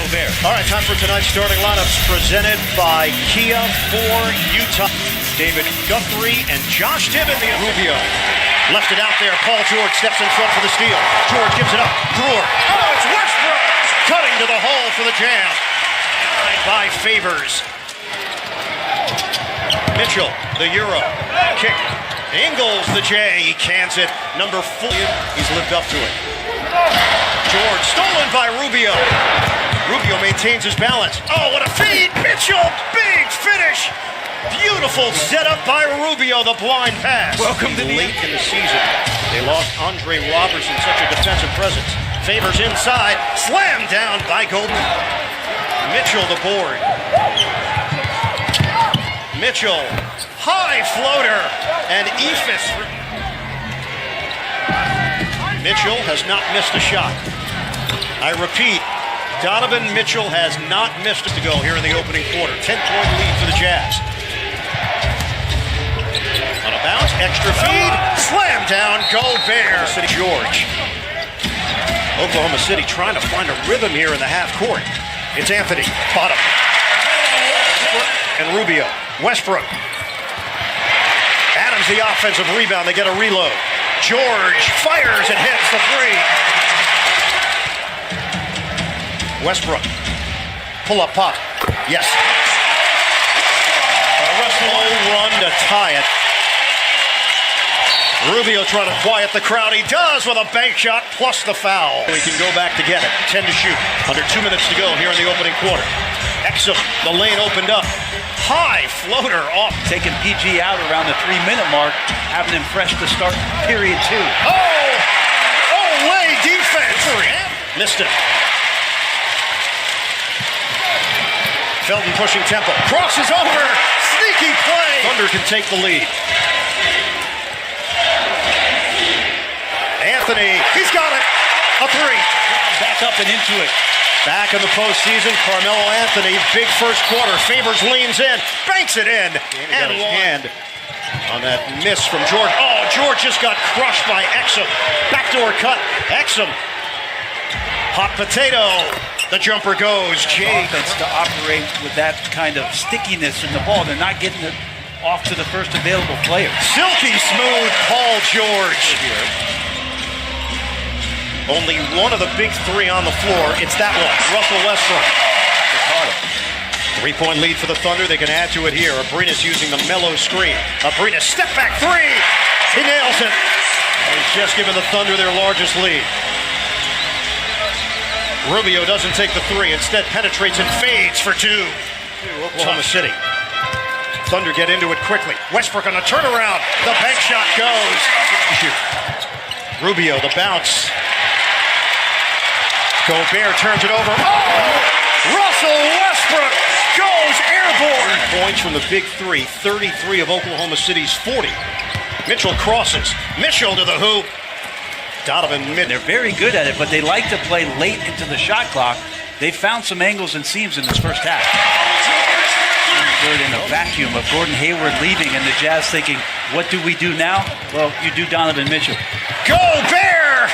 Gobert. All right, time for tonight's starting lineups presented by Kia for Utah. David Guthrie and Josh Tibbin. Rubio left it out there. Paul George steps in front for the steal. George gives it up. Brewer. Oh, it's Westbrook cutting to the hole for the jam. By Favors. Mitchell, the Euro. Kick. Ingles, the J. He cans it. Number 4. He's lived up to it. George stolen by Rubio. Rubio maintains his balance. Oh, what a feed. Mitchell, big finish. Beautiful setup by Rubio, the blind pass. Welcome to late in the season. They lost Andre Robertson, such a defensive presence. Favors inside, slammed down by Golden. Mitchell the board. Mitchell, high floater, and Ephus. Mitchell has not missed a shot. I repeat, Donovan Mitchell has not missed it to go here in the opening quarter. 10-point lead for the Jazz. On a bounce, extra feed, slam down, Gobert. City George. Oklahoma City trying to find a rhythm here in the half court. It's Anthony, bottom. And Rubio, Westbrook. Adams the offensive rebound, they get a reload. George fires and hits the three. Westbrook, pull up pop, yes. Russell run to tie it. Rubio trying to quiet the crowd. He does with a bank shot plus the foul. He can go back to get it. 10 to shoot. Under 2 minutes to go here in the opening quarter. Exum, the lane opened up. High floater off. Taking PG out around the 3-minute mark, having him fresh to start period 2. Oh, lay defense. Missed it. Felton pushing tempo. Crosses over. Sneaky play. Thunder can take the lead. Anthony, he's got it. A three. Back up and into it. Back in the postseason, Carmelo Anthony, big first quarter. Favors leans in, banks it in. And his hand on that miss from George. Oh, George just got crushed by Exum. Backdoor cut. Exum. Hot potato. The jumper goes. Offense to operate with that kind of stickiness in the ball. They're not getting it off to the first available player. Silky smooth Paul George. Only one of the big three on the floor. It's that one, Russell Westbrook. 3-point lead for the Thunder. They can add to it here. Abrinas using the mellow screen. Abrinas step back three. He nails it. He's just given the Thunder their largest lead. Rubio doesn't take the three. Instead penetrates and fades for two. Oklahoma City. Thunder get into it quickly. Westbrook on the turnaround. The bank shot goes. Rubio, the bounce. Gobert turns it over. Oh! Russell Westbrook goes airborne. Points from the big three. 33 of Oklahoma City's 40. Mitchell crosses. Mitchell to the hoop. Donovan Mitchell. They're very good at it, but they like to play late into the shot clock. They found some angles and seams in this first half. In a vacuum of Gordon Hayward leaving and the Jazz thinking, what do we do now? Well, you do Donovan Mitchell. Gobert!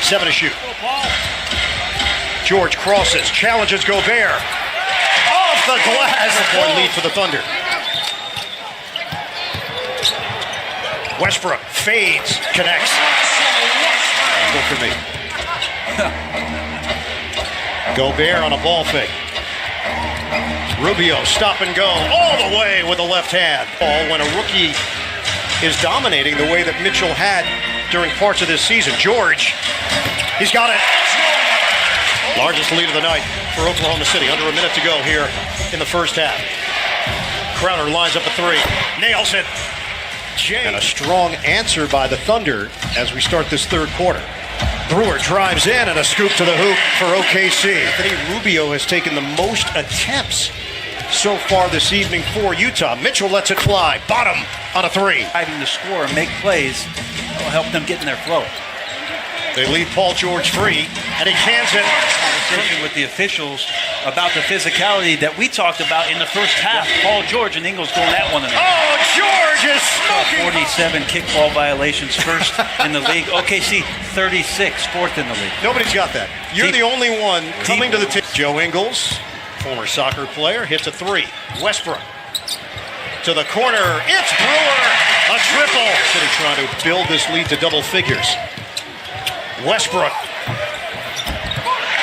7 to shoot. George crosses, challenges Gobert. Off the glass. One lead for the Thunder. Westbrook fades, connects. Go for me. Gobert on a ball fake. Rubio stop and go all the way with the left hand. Ball when a rookie is dominating the way that Mitchell had during parts of this season. George, he's got it. Largest lead of the night for Oklahoma City. Under a minute to go here in the first half. Crowder lines up a three. Nails it. And a strong answer by the Thunder as we start this third quarter. Brewer drives in and a scoop to the hoop for OKC. Anthony Rubio has taken the most attempts so far this evening for Utah. Mitchell lets it fly. Bottom on a three. Driving to score and make plays will help them get in their flow. They leave Paul George free, and he cans it. Conversation with the officials about the physicality that we talked about in the first half. Paul George and Ingles going at one another. Oh, George is smoking. 47 kickball violations, first in the league. OKC 36, fourth in the league. Nobody's got that. You're the only one coming to the tip. Joe Ingles, former soccer player, hits a three. Westbrook to the corner. It's Brewer. A triple. City trying to build this lead to double figures. Westbrook.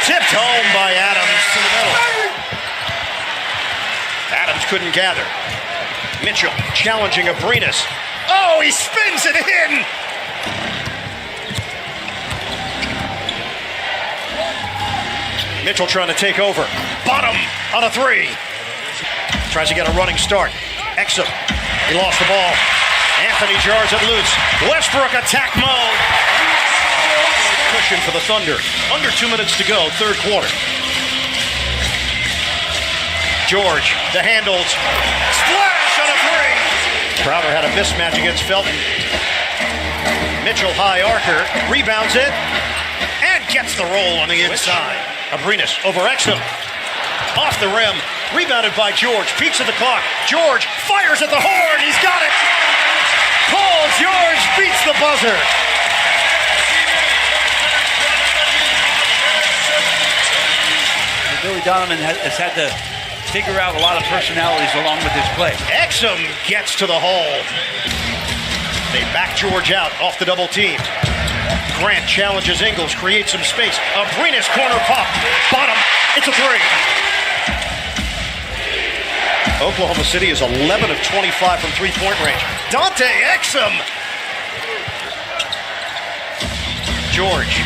Tipped home by Adams to the middle. Adams couldn't gather. Mitchell challenging Abrinas. Oh, he spins it in. Mitchell trying to take over. Bottom on a three. Tries to get a running start. Exum. He lost the ball. Anthony jars it loose. Westbrook attack mode. Cushion for the Thunder. Under 2 minutes to go, third quarter. George, the handles. Splash on a three. Crowder had a mismatch against Felton. Mitchell high archer. Rebounds it. And gets the roll on the inside. Abrinas over Exum. Off the rim. Rebounded by George. Peeks at the clock. George fires at the horn. He's got it. Paul George beats the buzzer. Billy Donovan has had to figure out a lot of personalities along with his play. Exum gets to the hole. They back George out off the double team. Grant challenges Ingles, creates some space. Abrinas corner pop. Bottom. It's a three. Oklahoma City is 11 of 25 from three-point range. Dante Exum. George.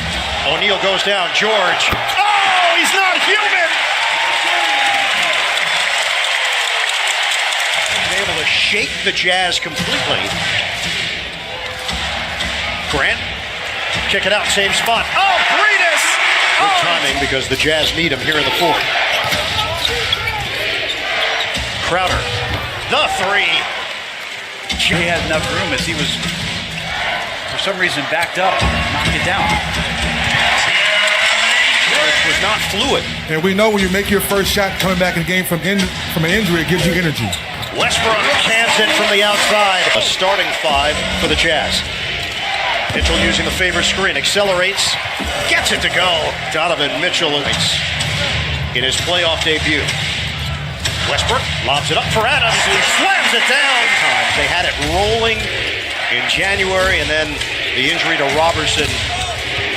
O'Neal goes down. George. Oh, he's not human. He's able to shake the Jazz completely. Grant. Kick it out, same spot. Oh, Breedis! Good timing because the Jazz need him here in the fourth. Crowder, the three. He had enough room as he was, for some reason, backed up, knocked it down. It was not fluid. And we know when you make your first shot coming back in the game from an injury, it gives you energy. Westbrook cans it from the outside. A starting five for the Jazz. Mitchell using the favor screen, accelerates, gets it to go. Donovan Mitchell in his playoff debut. Westbrook lobs it up for Adams, and he slams it down. They had it rolling in January, and then the injury to Robertson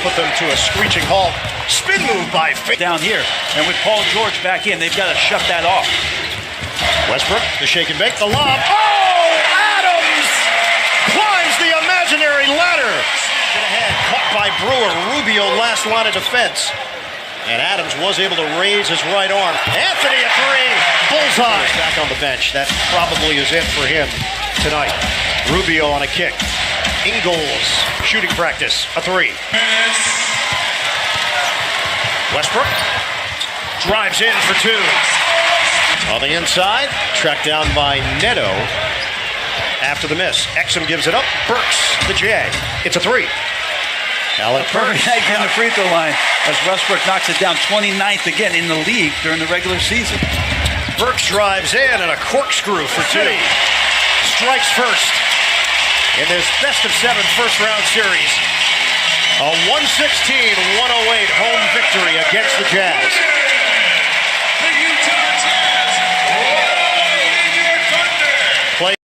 put them to a screeching halt. Spin move by down here, and with Paul George back in, they've got to shut that off. Westbrook, the shake and bake, the lob. Oh, Adams climbs the imaginary ladder. Ahead, caught by Brewer. Rubio last line of defense. And Adams was able to raise his right arm. Anthony a three. Bullseye. Back on the bench. That probably is it for him tonight. Rubio on a kick. Ingles shooting practice. A three. Westbrook drives in for two. On the inside, tracked down by Neto after the miss. Exum gives it up. Burks the J. It's a three. Alec Perfect Burks on the free throw line as Westbrook knocks it down, 29th again in the league during the regular season. Burks drives in and a corkscrew for two. Strikes first in this best-of-7 first-round series. A 116-108 home victory against the Jazz.